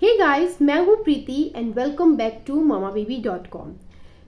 हे guys, मैं हूँ Preeti and welcome back to mamababy.com।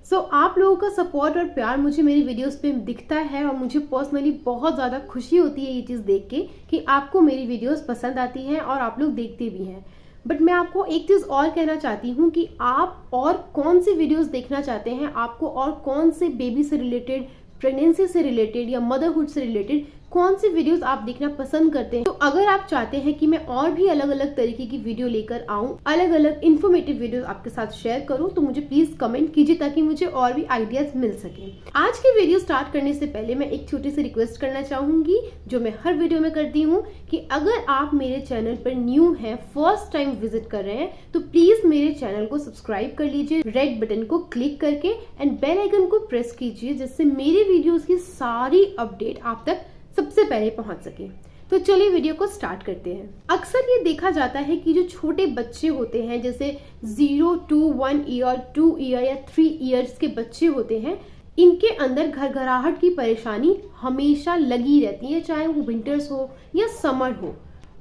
So आप लोगों का सपोर्ट और प्यार मुझे मेरी वीडियोस पे दिखता है और मुझे पर्सनली बहुत ज़्यादा खुशी होती है ये चीज़ देख के कि आपको मेरी वीडियोस पसंद आती हैं और आप लोग देखते भी हैं। बट मैं आपको एक चीज़ और कहना चाहती हूँ कि आप और कौन सी वीडियोस देखना चाहते हैं, आपको और कौन से बेबी से रिलेटेड, प्रेगनेंसी से रिलेटेड या मदरहुड से रिलेटेड कौन सी वीडियोस आप देखना पसंद करते हैं। तो अगर आप चाहते हैं कि मैं और भी अलग अलग तरीके की वीडियो लेकर आऊं, अलग अलग इन्फॉर्मेटिव वीडियोस आपके साथ शेयर करूं, तो मुझे प्लीज कमेंट कीजिए ताकि मुझे और भी आइडियाज मिल सके। आज की वीडियो स्टार्ट करने से पहले मैं एक छोटी सी रिक्वेस्ट करना चाहूंगी जो मैं हर वीडियो में करती हूँ कि अगर आप मेरे चैनल पर न्यू है, फर्स्ट टाइम विजिट कर रहे हैं, तो प्लीज मेरे चैनल को सब्सक्राइब कर लीजिए, रेड बटन को क्लिक करके एंड बेल आइकन को प्रेस कीजिए जिससे मेरे वीडियोस की सारी अपडेट आप तक सबसे पहले पहुंच सके। तो चलिए वीडियो को स्टार्ट करते हैं। अक्सर ये देखा जाता है कि जो छोटे बच्चे होते हैं, जैसे 0 to 1 ईयर, 2 ईयर या 3 इयर्स के बच्चे होते हैं, इनके अंदर घरघराहट की परेशानी हमेशा लगी रहती है, चाहे वो विंटर्स हो या समर हो।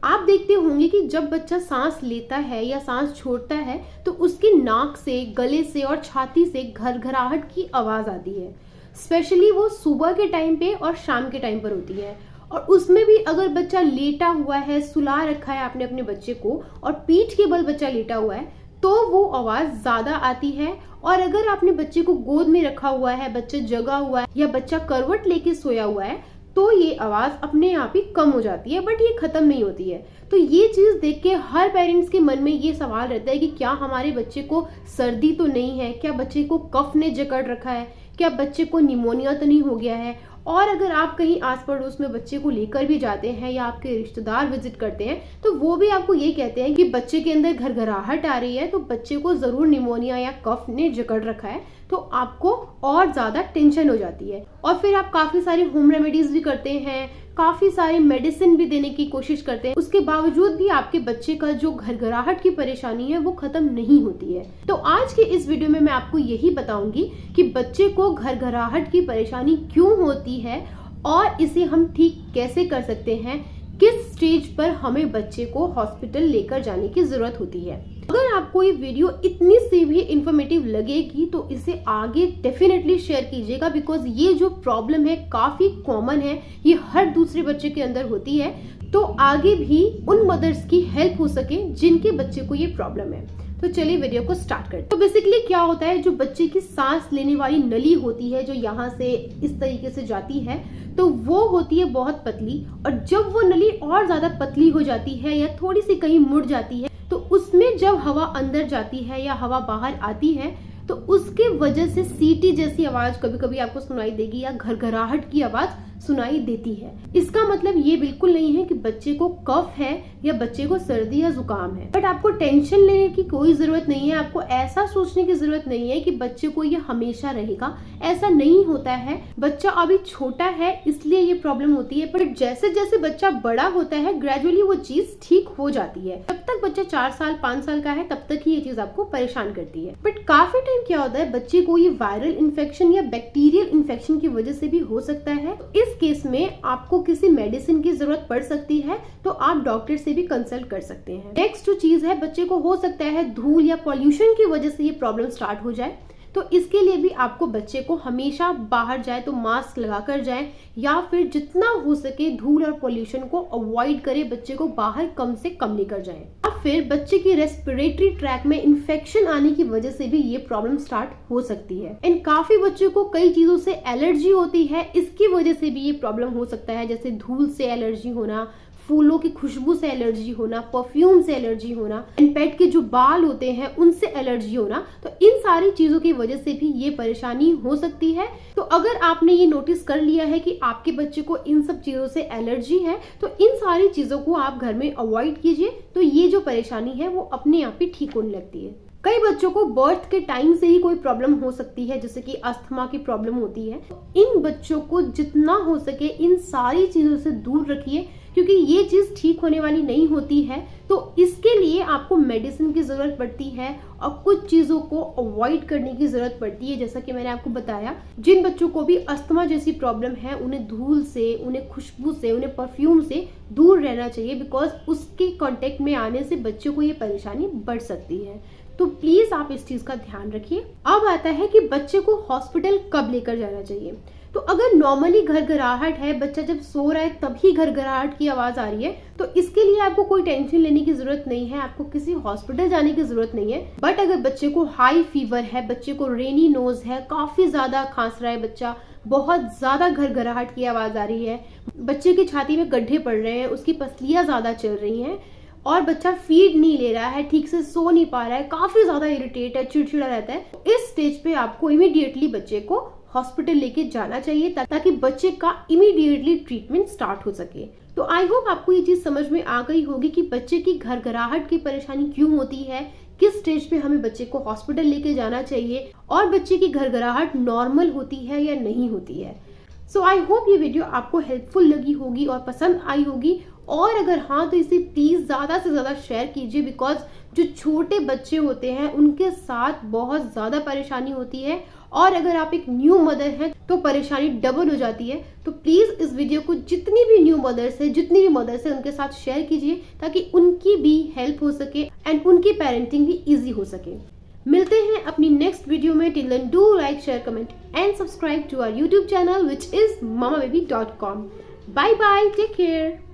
आप देखते होंगे कि जब बच्चा सांस लेता है या सांस छोड़ता है तो उसकी नाक से, गले से और छाती से घरघराहट की आवाज आती है। स्पेशली वो सुबह के टाइम पे और शाम के टाइम पर होती है। और उसमें भी अगर बच्चा लेटा हुआ है, सुला रखा है आपने अपने बच्चे को और पीठ के बल बच्चा लेटा हुआ है, तो वो आवाज ज्यादा आती है। और अगर आपने बच्चे को गोद में रखा हुआ है, बच्चा जगा हुआ है या बच्चा करवट लेके सोया हुआ है, तो ये आवाज अपने आप ही कम हो जाती है, बट ये खत्म नहीं होती है। तो ये चीज देख के हर पेरेंट्स के मन में ये सवाल रहता है कि क्या हमारे बच्चे को सर्दी तो नहीं है, क्या बच्चे को कफ ने जकड़ रखा है, क्या बच्चे को निमोनिया तो नहीं हो गया है। और अगर आप कहीं आस पड़ोस में बच्चे को लेकर भी जाते हैं या आपके रिश्तेदार विजिट करते हैं तो वो भी आपको ये कहते हैं कि बच्चे के अंदर घरघराहट आ रही है, तो बच्चे को जरूर निमोनिया या कफ ने जकड़ रखा है। तो आपको और ज्यादा टेंशन हो जाती है और फिर आप काफी सारे होम रेमेडीज भी करते हैं, काफी सारे मेडिसिन भी देने की कोशिश करते हैं, उसके बावजूद भी आपके बच्चे का जो घरघराहट की परेशानी है वो खत्म नहीं होती है। तो आज के इस वीडियो में मैं आपको यही बताऊंगी कि बच्चे को घरघराहट की परेशानी क्यों होती है और इसे हम ठीक कैसे कर सकते हैं, किस स्टेज पर हमें बच्चे को हॉस्पिटल लेकर जाने की जरूरत होती है। अगर आपको ये वीडियो इतनी सी भी इंफॉर्मेटिव लगेगी तो इसे आगे डेफिनेटली शेयर कीजिएगा, बिकॉज ये जो प्रॉब्लम है काफी कॉमन है, ये हर दूसरे बच्चे के अंदर होती है। तो आगे भी उन मदर्स की हेल्प हो सके जिनके बच्चे को ये प्रॉब्लम है। तो चलिए वीडियो को स्टार्ट करते हैं। तो बेसिकली क्या होता है, जो बच्चे की सांस लेने वाली नली होती है, जो यहाँ से इस तरीके से जाती है, तो वो होती है बहुत पतली। और जब वो नली और ज्यादा पतली हो जाती है या थोड़ी सी कहीं मुड़ जाती है, तो उसमें जब हवा अंदर जाती है या हवा बाहर आती है तो उसके वजह से सीटी जैसी आवाज कभी कभी आपको सुनाई देगी या घरघराहट की आवाज सुनाई देती है। इसका मतलब ये बिल्कुल नहीं है कि बच्चे को कफ है या बच्चे को सर्दी या जुकाम है, बट आपको टेंशन लेने की कोई जरूरत नहीं है। आपको ऐसा सोचने की जरूरत नहीं है कि बच्चे को ये हमेशा रहेगा, ऐसा नहीं होता है। बच्चा अभी छोटा है इसलिए ये प्रॉब्लम होती है, बट जैसे जैसे बच्चा बड़ा होता है ग्रेजुअली वो चीज ठीक हो जाती है। जब तक बच्चा 4 साल 5 साल का है तब तक ही ये चीज आपको परेशान करती है। बट काफी टाइम क्या होता है, बच्चे को ये वायरल इन्फेक्शन या बैक्टीरियल इन्फेक्शन की वजह से भी हो सकता है। इस केस में आपको किसी मेडिसिन की जरूरत पड़ सकती है, तो आप डॉक्टर से भी कंसल्ट कर सकते हैं। नेक्स्ट जो चीज है, बच्चे को हो सकता है धूल या पॉल्यूशन की वजह से ये प्रॉब्लम स्टार्ट हो जाए, तो इसके लिए भी आपको बच्चे को हमेशा बाहर जाए तो मास्क लगाकर जाए या फिर जितना हो सके धूल और पॉल्यूशन को अवॉइड करें, बच्चे को बाहर कम से कम लेकर जाएं। या फिर बच्चे की रेस्पिरेटरी ट्रैक में इन्फेक्शन आने की वजह से भी ये प्रॉब्लम स्टार्ट हो सकती है। एंड काफी बच्चों को कई चीजों से एलर्जी होती है, इसकी वजह से भी ये प्रॉब्लम हो सकता है, जैसे धूल से एलर्जी होना, फूलों की खुशबू से एलर्जी होना, परफ्यूम से एलर्जी होना, एंड पेट के जो बाल होते हैं उनसे एलर्जी होना। तो इन सारी चीजों की वजह से भी ये परेशानी हो सकती है। तो अगर आपने ये नोटिस कर लिया है कि आपके बच्चे को इन सब चीजों से एलर्जी है, तो इन सारी चीजों को आप घर में अवॉइड कीजिए, तो ये जो परेशानी है वो अपने आप ही ठीक होने लगती है। कई बच्चों को बर्थ के टाइम से ही कोई प्रॉब्लम हो सकती है, जैसे कि अस्थमा की प्रॉब्लम होती है। इन बच्चों को जितना हो सके इन सारी चीजों से दूर रखिए, क्योंकि ये चीज़ ठीक होने वाली नहीं होती है। तो इसके लिए आपको मेडिसिन की ज़रूरत पड़ती है और कुछ चीज़ों को अवॉइड करने की ज़रूरत पड़ती है। जैसा कि मैंने आपको बताया, जिन बच्चों को भी अस्थमा जैसी प्रॉब्लम है उन्हें धूल से, उन्हें खुशबू से, उन्हें परफ्यूम से दूर रहना चाहिए, बिकॉज उसके कांटेक्ट में आने से बच्चों को ये परेशानी बढ़ सकती है। तो प्लीज़ आप इस चीज़ का ध्यान रखिए। अब आता है कि बच्चे को हॉस्पिटल कब लेकर जाना चाहिए। तो अगर नॉर्मली घरघराहट है, बच्चा जब सो रहा है तभी घरघराहट की आवाज़ आ रही है, तो इसके लिए आपको कोई टेंशन लेने की ज़रूरत नहीं है, आपको किसी हॉस्पिटल जाने की ज़रूरत नहीं है। बट अगर बच्चे को हाई फीवर है, बच्चे को रेनी नोज है, काफ़ी ज़्यादा खांस रहा है बच्चा, बहुत ज़्यादा घरघराहट की आवाज़ आ रही है, बच्चे की छाती में गड्ढे पड़ रहे हैं, उसकी पसलियाँ ज़्यादा चल रही हैं और बच्चा फीड नहीं ले रहा है, ठीक से सो नहीं पा रहा है, काफ़ी ज़्यादा इरिटेट है, चिड़चिड़ा रहता है, इस स्टेज पे आपको इमीडिएटली बच्चे को हॉस्पिटल लेके जाना चाहिए ताकि बच्चे का इमीडिएटली ट्रीटमेंट स्टार्ट हो सके। तो आई होप आपको ये चीज़ समझ में आ गई होगी कि बच्चे की घरघराहट की परेशानी क्यों होती है, किस स्टेज पे हमें बच्चे को हॉस्पिटल लेके जाना चाहिए और बच्चे की घरघराहट नॉर्मल होती है या नहीं होती है। सो आई होप ये वीडियो आपको हेल्पफुल लगी होगी और पसंद आई होगी, और अगर हाँ तो इसे प्लीज़ ज़्यादा से ज़्यादा शेयर कीजिए, बिकॉज जो छोटे बच्चे होते हैं उनके साथ बहुत ज़्यादा परेशानी होती है, और अगर आप एक न्यू मदर हैं तो परेशानी डबल हो जाती है। तो प्लीज़ इस वीडियो को जितनी भी न्यू मदर्स है, जितनी भी मदर्स है, उनके साथ शेयर कीजिए ताकि उनकी भी हेल्प हो सके एंड उनकी पेरेंटिंग भी ईजी हो सके। मिलते हैं अपनी नेक्स्ट वीडियो में। Till then do like, share, comment and subscribe to our YouTube channel which is mamababy.com. Bye bye, take care.